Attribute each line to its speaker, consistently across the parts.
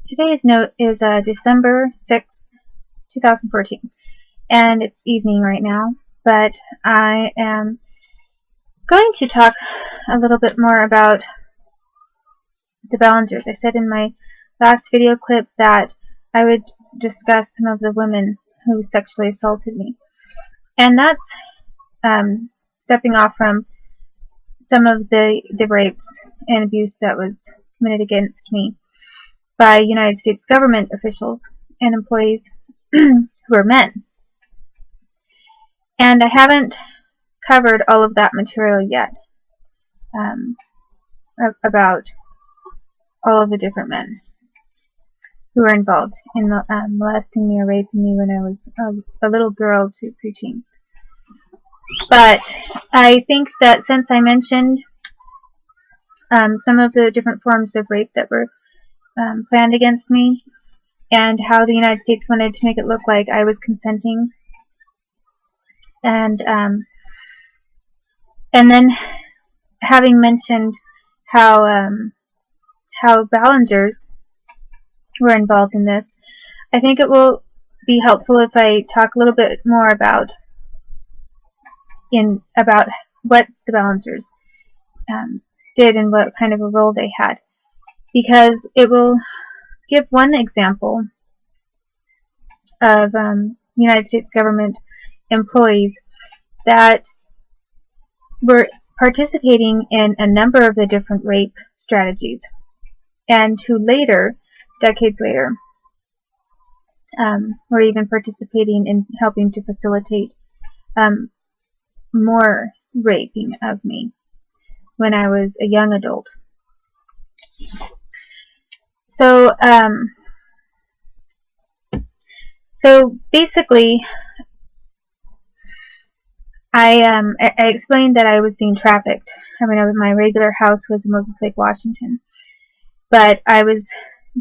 Speaker 1: Today is December 6th, 2014, and it's evening right now, but I am going to talk a little bit more about the Ballingers. I said in my last video clip that I would discuss some of the women who sexually assaulted me, and that's stepping off from some of the rapes and abuse that was committed against me by United States government officials and employees who are men. And I haven't covered all of that material yet about all of the different men who were involved in molesting me or raping me when I was a little girl to preteen. But I think that since I mentioned some of the different forms of rape that were planned against me, and how the United States wanted to make it look like I was consenting, and then having mentioned how Ballingers were involved in this, I think it will be helpful if I talk a little bit more about what the Ballingers did and what kind of a role they had, because it will give one example of United States government employees that were participating in a number of the different rape strategies, and who later, decades later, were even participating in helping to facilitate more raping of me when I was a young adult. So basically, I explained that I was being trafficked. I mean, my regular house was in Moses Lake, Washington, but I was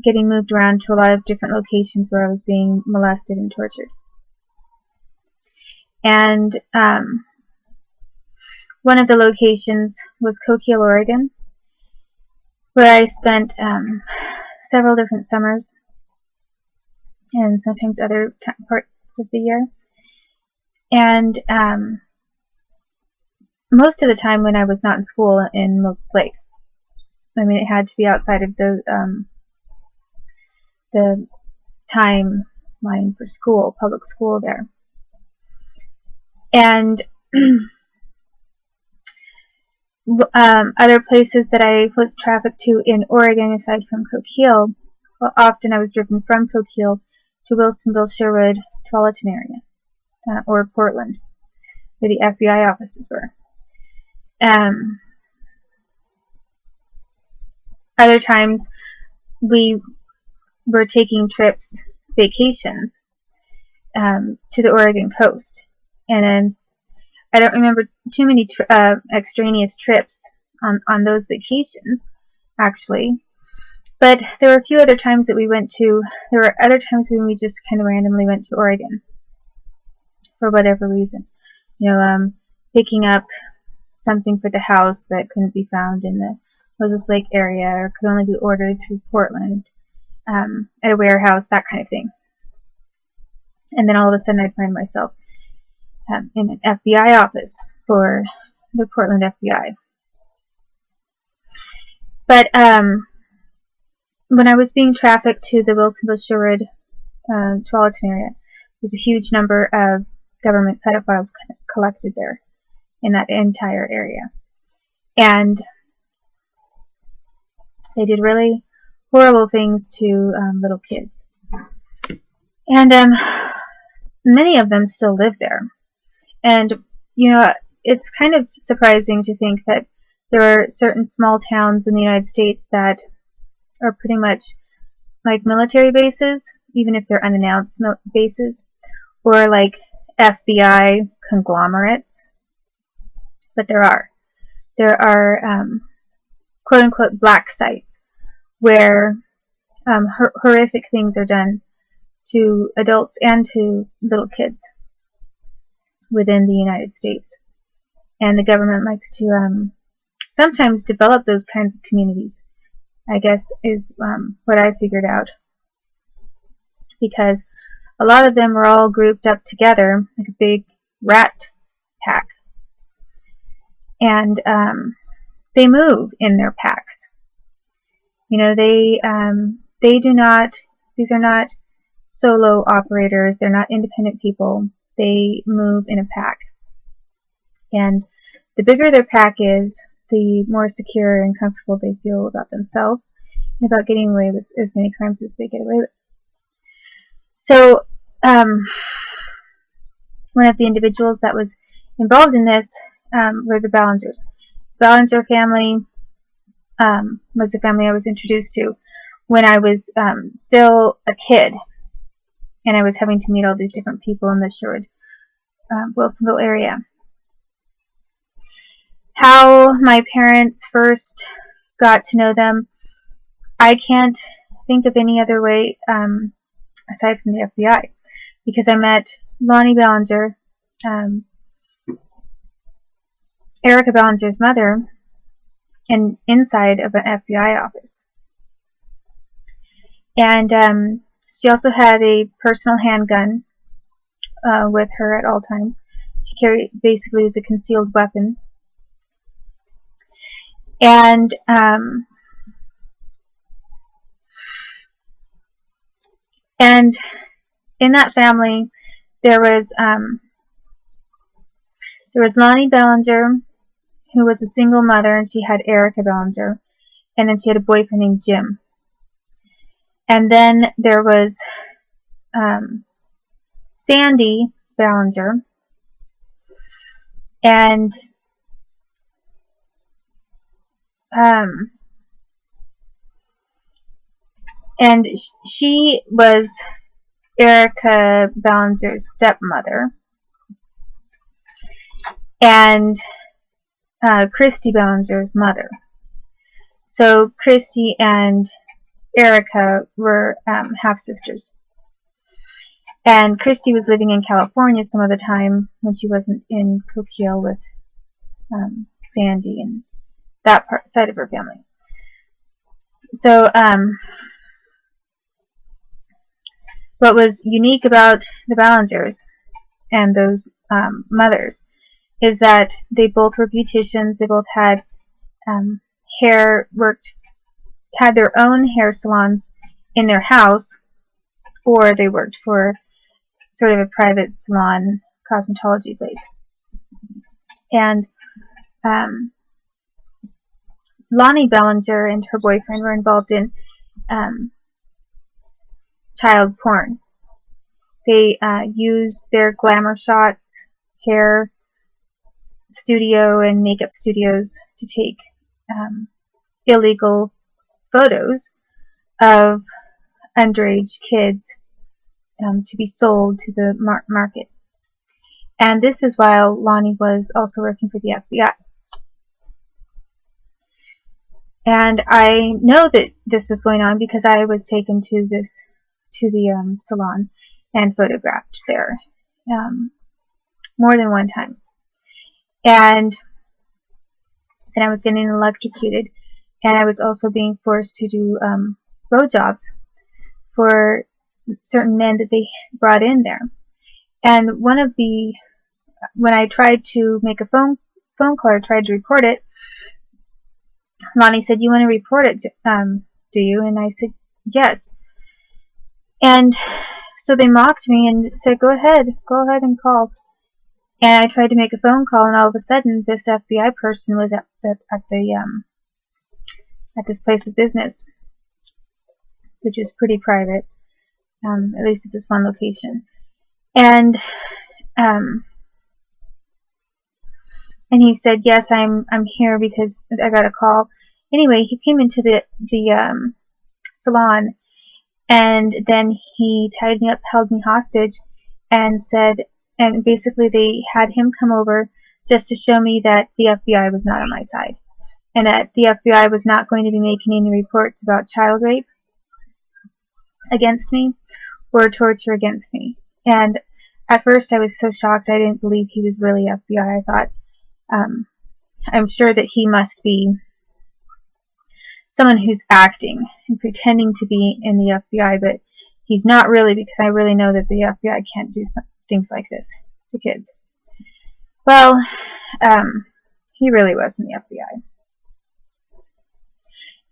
Speaker 1: getting moved around to a lot of different locations where I was being molested and tortured. And one of the locations was Coquille, Oregon, where I spent several different summers and sometimes other parts of the year. And most of the time when I was not in school in Moses Lake. I mean, it had to be outside of the timeline for school, public school there. And other places that I was trafficked to in Oregon, aside from Coquille, well, often I was driven from Coquille to Wilsonville, Sherwood, Tualatin area, or Portland, where the FBI offices were. Other times we were taking trips, vacations, to the Oregon coast, and then I don't remember too many extraneous trips on those vacations, actually. But there were a few other times that we went to. There were other times when we just kind of randomly went to Oregon for whatever reason. You know, picking up something for the house that couldn't be found in the Moses Lake area, or could only be ordered through Portland at a warehouse, that kind of thing. And then all of a sudden I'd find myself in an FBI office for the Portland FBI. But when I was being trafficked to the Wilsonville, Sherwood, Tualatin area, there's a huge number of government pedophiles collected there in that entire area. And they did really horrible things to little kids. And many of them still live there. And, you know, it's kind of surprising to think that there are certain small towns in the United States that are pretty much like military bases, even if they're unannounced bases, or like FBI conglomerates. But there are quote-unquote black sites where horrific things are done to adults and to little kids within the United States. And the government likes to sometimes develop those kinds of communities, I guess, is what I figured out because a lot of them were all grouped up together like a big rat pack. And they move in their packs. You know, they do not, these are not solo operators, they're not independent people, they move in a pack. And the bigger their pack is, the more secure and comfortable they feel about themselves and about getting away with as many crimes as they get away with. So, one of the individuals that was involved in this were the Ballingers. The Ballinger family was a family I was introduced to when I was still a kid, and I was having to meet all these different people in the Sherwood, Wilsonville area. How my parents first got to know them, I can't think of any other way aside from the FBI, because I met Lonnie Ballinger, Erica Ballinger's mother, and inside of an FBI office. And she also had a personal handgun with her at all times. She carried basically as a concealed weapon. And in that family, there was Lonnie Ballinger, who was a single mother, and she had Erica Ballinger, and then she had a boyfriend named Jim. And then there was Sandy Ballinger, and she was Erica Ballinger's stepmother, and Christy Ballinger's mother. So Christy and Erica were half-sisters. And Christy was living in California some of the time when she wasn't in Coquille with Sandy and that side of her family. So what was unique about the Ballingers and those mothers is that they both were beauticians. They both had had their own hair salons in their house, or they worked for sort of a private salon cosmetology place. And Lonnie Ballinger and her boyfriend were involved in child porn. They used their glamour shots, hair studio and makeup studios to take illegal photos of underage kids to be sold to the market. And this is while Lonnie was also working for the FBI. And I know that this was going on because I was taken to the salon and photographed there more than one time. And then I was getting electrocuted, and I was also being forced to do blowjobs for certain men that they brought in there. And when I tried to make a phone call or tried to report it, Lonnie said, "You want to report it, do you?" And I said, "Yes." And so they mocked me and said, go ahead and call." And I tried to make a phone call, and all of a sudden, this FBI person was at this place of business, which was pretty private, at least at this one location. And he said, "Yes, I'm here because I got a call." Anyway, he came into the salon, and then he tied me up, held me hostage, and said. And basically they had him come over just to show me that the FBI was not on my side. And that the FBI was not going to be making any reports about child rape against me or torture against me. And at first I was so shocked I didn't believe he was really FBI. I thought, I'm sure that he must be someone who's acting and pretending to be in the FBI, but he's not really, because I really know that the FBI can't do things like this to kids. Well, he really was in the FBI.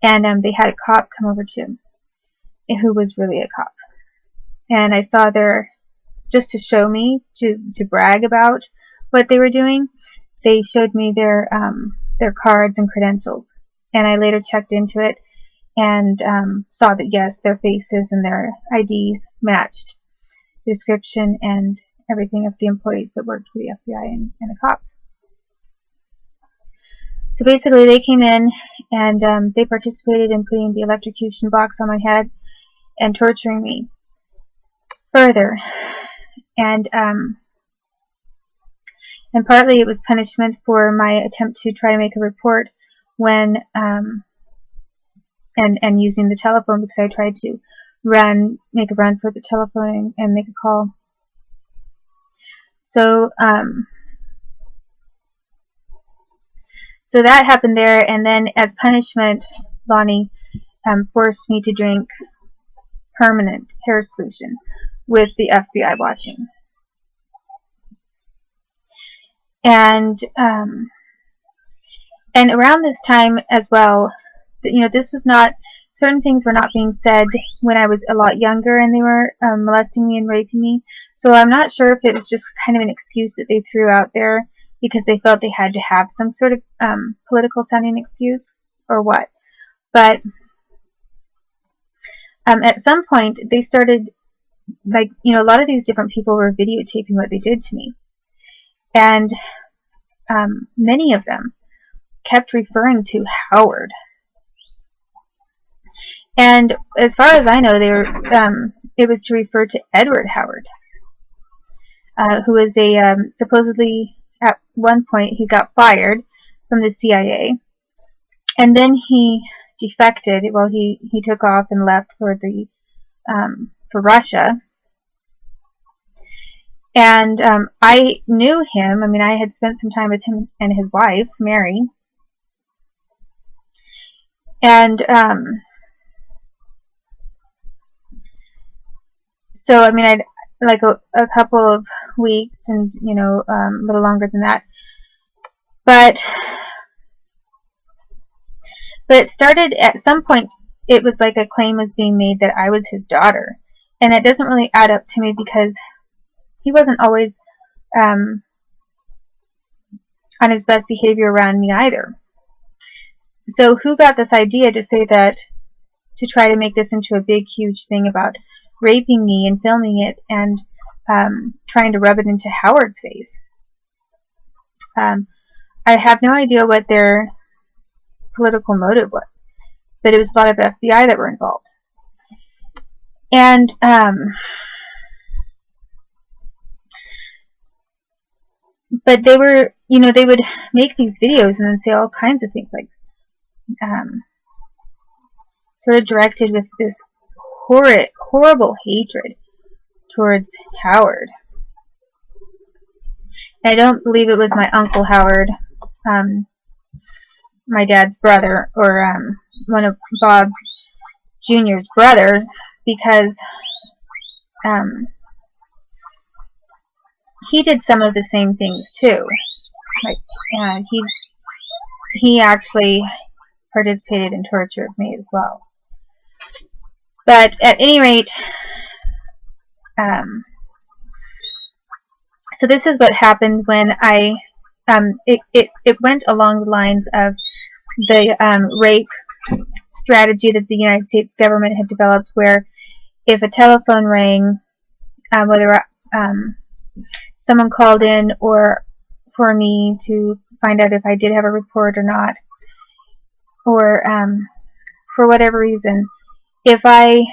Speaker 1: And they had a cop come over to him, who was really a cop. And I saw just to show me, to brag about what they were doing, they showed me their cards and credentials. And I later checked into it and saw that, yes, their faces and their IDs matched the description and everything of the employees that worked for the FBI and the cops. So basically they came in and they participated in putting the electrocution box on my head and torturing me further. And partly it was punishment for my attempt to try to make a report when and using the telephone, because I tried to make a run for the telephone and make a call. So so that happened there, and then as punishment, Lonnie forced me to drink permanent hair solution with the FBI watching. And around this time as well, this was not, certain things were not being said when I was a lot younger and they were molesting me and raping me. So I'm not sure if it was just kind of an excuse that they threw out there because they felt they had to have some sort of political sounding excuse or what. But at some point they started, like, a lot of these different people were videotaping what they did to me. And many of them kept referring to Howard. And as far as I know, it was to refer to Edward Howard, who was supposedly at one point he got fired from the CIA, and then he defected. Well, he took off and left for Russia. And I knew him. I mean, I had spent some time with him and his wife, Mary. And so, I mean, I'd like a couple of weeks and, a little longer than that. But it started at some point, it was like a claim was being made that I was his daughter. And that doesn't really add up to me because he wasn't always on his best behavior around me either. So who got this idea to say that, to try to make this into a big, huge thing about raping me and filming it and trying to rub it into Howard's face? I have no idea what their political motive was, but it was a lot of FBI that were involved. And but they were, they would make these videos and then say all kinds of things, like sort of directed with this horrible hatred towards Howard. And I don't believe it was my Uncle Howard, my dad's brother, or one of Bob Jr.'s brothers, because he did some of the same things too. Like he actually participated in torture of me as well. But at any rate, so this is what happened when it went along the lines of the rape strategy that the United States government had developed, where if a telephone rang, whether someone called in or for me to find out if I did have a report or not, or for whatever reason, if I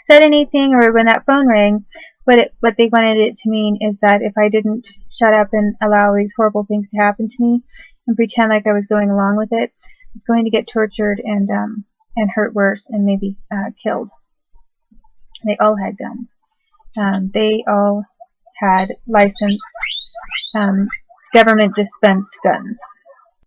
Speaker 1: said anything or when that phone rang, what they wanted it to mean is that if I didn't shut up and allow these horrible things to happen to me and pretend like I was going along with it, I was going to get tortured and hurt worse and maybe killed. They all had guns. They all had licensed, government dispensed guns.